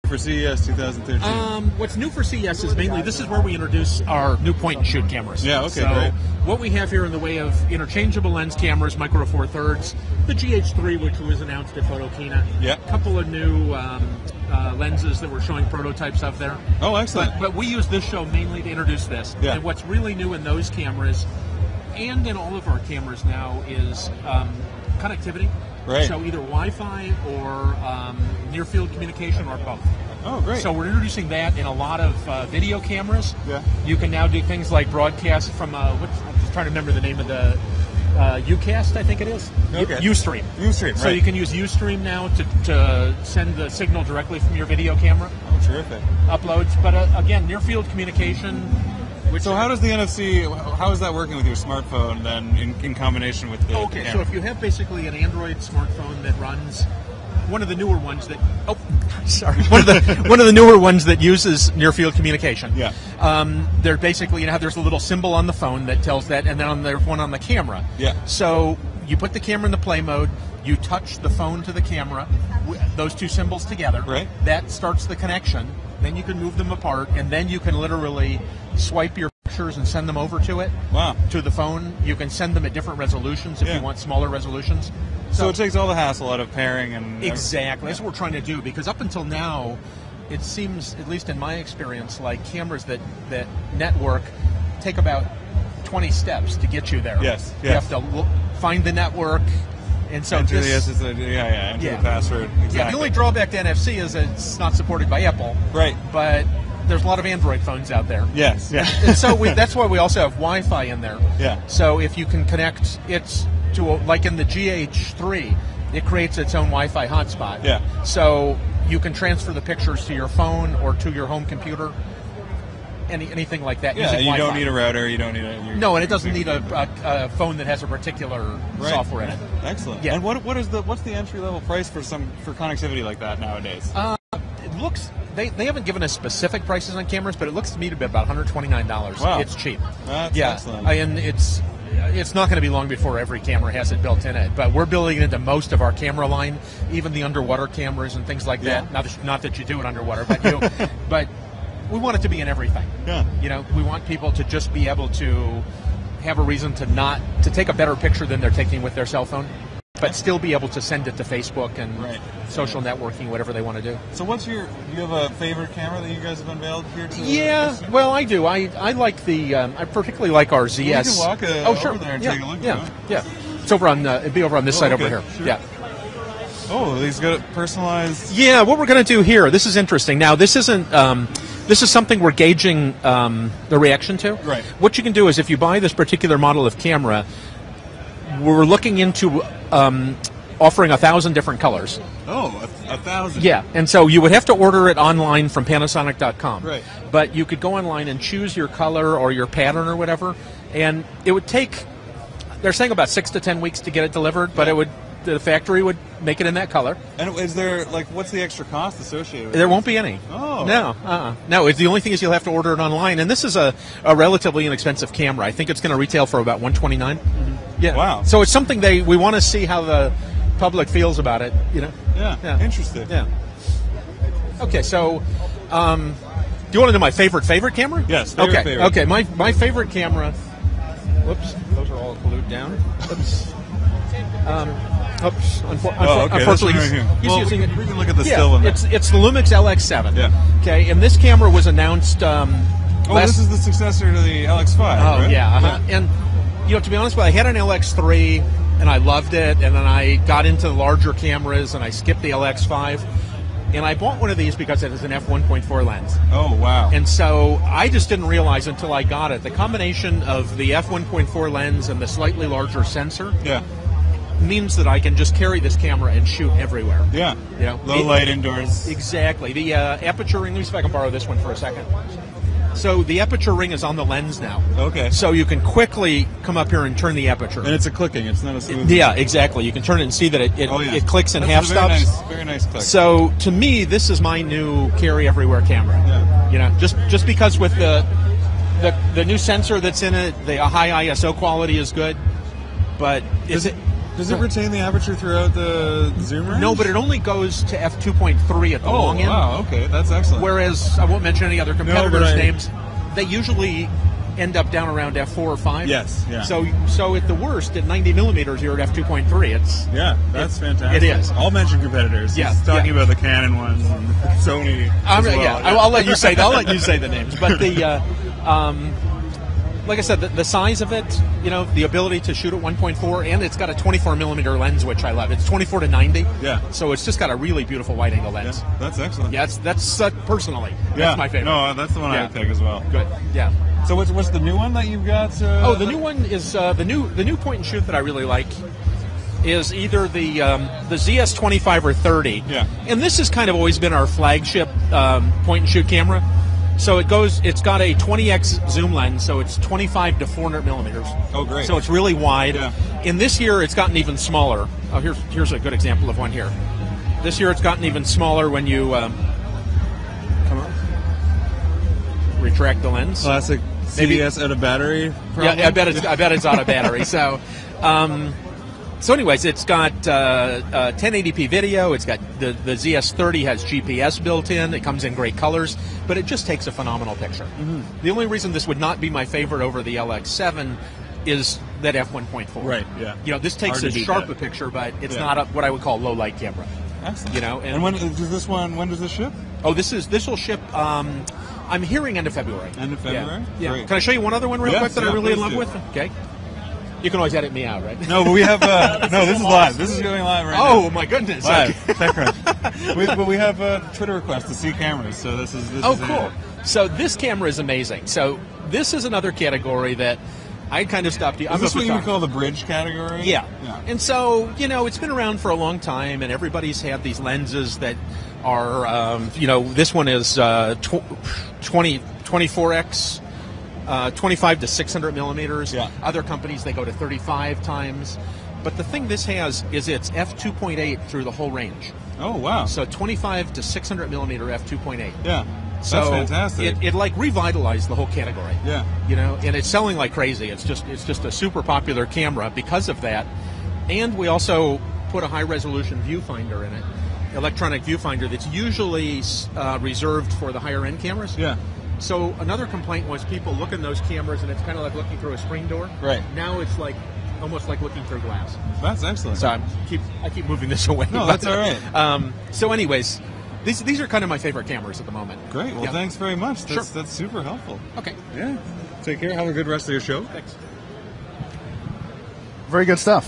for CES 2013? What's new for CES is mainly, this is where we introduce our new point-and-shoot cameras. Yeah, okay, so great. What we have here in the way of interchangeable lens cameras, micro four thirds, the GH3, which was announced at Photokina. Yeah. A couple of new lenses that we're showing prototypes of there. Oh, excellent. But we use this show mainly to introduce this. Yeah. And what's really new in those cameras, and in all of our cameras now, is connectivity. Right. So either Wi-Fi or near-field communication or both. Oh, great. So we're introducing that in a lot of video cameras. Yeah. You can now do things like broadcast from, I'm just trying to remember the name of the, Ucast, I think it is. Okay. Ustream. Ustream, right. So you can use Ustream now to send the signal directly from your video camera. Oh, terrific. Uploads. But again, near-field communication. So how does the NFC, how is that working with your smartphone then in combination with the camera? So if you have basically an Android smartphone that runs one of the newer ones that one of the newer ones that uses near field communication. Yeah. They're basically, there's a little symbol on the phone that tells that, and then there's one on the camera. Yeah. So you put the camera in the play mode, you touch the phone to the camera, those two symbols together. Right. That starts the connection. Then you can move them apart, and then you can literally swipe your pictures and send them over to it. Wow. To the phone. You can send them at different resolutions if you want smaller resolutions. So it takes all the hassle out of pairing and... Exactly. That's what we're trying to do, because up until now, it seems, at least in my experience, like cameras that network take about 20 steps to get you there. Yes. You have to find the network, and so enter the password. Exactly. Yeah, the only drawback to NFC is that it's not supported by Apple. Right. But there's a lot of Android phones out there. Yes. Yeah. And so that's why we also have Wi-Fi in there. Yeah. So if you can connect it to, like in the GH3, it creates its own Wi-Fi hotspot. Yeah. So you can transfer the pictures to your phone or to your home computer, anything like that. Yeah, using you Wi-Fi. don't need a router, you don't need a... No, and it doesn't need a phone that has a particular software in it. Excellent. Yeah. And what's the entry-level price for connectivity like that nowadays? It looks... They haven't given us specific prices on cameras, but it looks to me to be about $129. Wow. It's cheap. That's excellent. And it's not going to be long before every camera has it built in it. But we're building it into most of our camera line, even the underwater cameras and things like that. Not that you do it underwater, but but we want it to be in everything. Yeah. We want people to just be able to have a reason to take a better picture than they're taking with their cell phone, but still be able to send it to Facebook and social networking, whatever they want to do. So do you have a favorite camera that you guys have unveiled here today? Yeah, well, I do. I like I particularly like our ZS. Well, you can walk over there and take a look. Yeah. It's over on, it'd be over on this side over here. Sure. Yeah. Oh, he's got it personalized. Yeah, what we're going to do here, this is interesting. Now, this isn't, this is something we're gauging the reaction to. Right. What you can do is if you buy this particular model of camera, we're looking into offering 1,000 different colors. Oh, 1,000. Yeah, and so you would have to order it online from Panasonic.com. Right. But you could go online and choose your color or your pattern or whatever, and it would take, they're saying about 6 to 10 weeks to get it delivered, but the factory would make it in that color. And is there, what's the extra cost associated with it? There won't be any. Oh. No, No, the only thing is you'll have to order it online, and this is a relatively inexpensive camera. I think it's going to retail for about $129. Mm-hmm. Yeah. Wow. So it's something we want to see how the public feels about it, Yeah. Interesting. Yeah. Okay, so do you want to do my favorite camera? Yes. Favorite. Okay. My favorite camera. Whoops, those are all glued down. Oops. Unfortunately, he's using it. We can look at the still one. It's the Lumix LX7. Yeah. Okay, and this camera was announced. This is the successor to the LX5. Oh, right? yeah. And to be honest with you, I had an LX3 and I loved it, and then I got into the larger cameras and I skipped the LX5, and I bought one of these because it is an f1.4 lens. Oh, wow. And so I just didn't realize until I got it, the combination of the f1.4 lens and the slightly larger sensor means that I can just carry this camera and shoot everywhere. Yeah. Low light indoors. Exactly. The aperture ring, let me see if I can borrow this one for a second. So the aperture ring is on the lens now. Okay. So you can quickly come up here and turn the aperture. And it's a clicking, it's not a smooth. Yeah, exactly. You can turn it and see that it clicks in half stops. Very nice click. So to me, this is my new carry everywhere camera. Yeah. Just because with the new sensor that's in it, the high ISO quality is good, but Does it retain the aperture throughout the zoom range? No, but it only goes to f2.3 at the long end. Oh, wow, okay, that's excellent. Whereas, I won't mention any other competitors' No, names, they usually end up down around f4 or 5. Yes, yeah. So at the worst, at 90 millimeters, you're at f2.3. That's fantastic. It is. I'll mention competitors. Yeah, He's talking about the Canon ones and Sony as well. Yeah, I'll let you say. I'll let you say the names. But the, like I said, the size of it, the ability to shoot at 1.4, and it's got a 24 millimeter lens, which I love. It's 24 to 90. Yeah. So it's just got a really beautiful wide angle lens. Yeah, that's excellent. Yeah, that's personally. That's my favorite. No, that's the one I would pick as well. Good. Yeah. So what's the new one that you've got? The new one is the new point and shoot that I really like is either the ZS25 or 30. Yeah. And this has kind of always been our flagship point and shoot camera. So it's got a 20x zoom lens, so it's 25 to 400 millimeters. Oh, great. So it's really wide. Yeah. In this year, it's gotten even smaller. Oh, here's a good example of one here. This year, it's gotten even smaller when you come on, retract the lens. Classic CES out of battery. Problem? Yeah, I bet it's out of battery. So anyways, it's got 1080p video. It's got the ZS30 has GPS built in. It comes in great colors, but it just takes a phenomenal picture. Mm-hmm. The only reason this would not be my favorite over the LX7 is that f1.4. Right. Yeah. This takes as sharp a picture, but it's not what I would call low light camera. Excellent. And when does this one? When does this ship? Oh, this will ship. I'm hearing end of February. End of February. Yeah. Great. Can I show you one other one real quick that I'm really in love with? Okay. You can always edit me out, right? No, but we have no. This is live. This is going live right now. Oh my goodness! Live. TechCrunch. But we have a Twitter request to see cameras, so this is. Cool. So this camera is amazing. So this is another category that I kind of stopped. Is this what you would call the bridge category? Yeah. And so it's been around for a long time, and everybody's had these lenses that are this one is 24x. 25 to 600 millimeters. Yeah. Other companies, they go to 35 times. But the thing this has is it's f2.8 through the whole range. Oh, wow. So 25 to 600 millimeter f2.8. Yeah. So that's fantastic. It like revitalized the whole category. Yeah. And it's selling like crazy. It's just a super popular camera because of that. And we also put a high resolution viewfinder in it, electronic viewfinder that's usually reserved for the higher end cameras. Yeah. So another complaint was people look in those cameras and it's kind of like looking through a screen door. Right. Now it's like almost like looking through glass. That's excellent. So I keep moving this away. No, that's all right. So anyways, these are kind of my favorite cameras at the moment. Great. Well, thanks very much. Sure. That's super helpful. Okay. Yeah. Take care. Have a good rest of your show. Thanks. Very good stuff.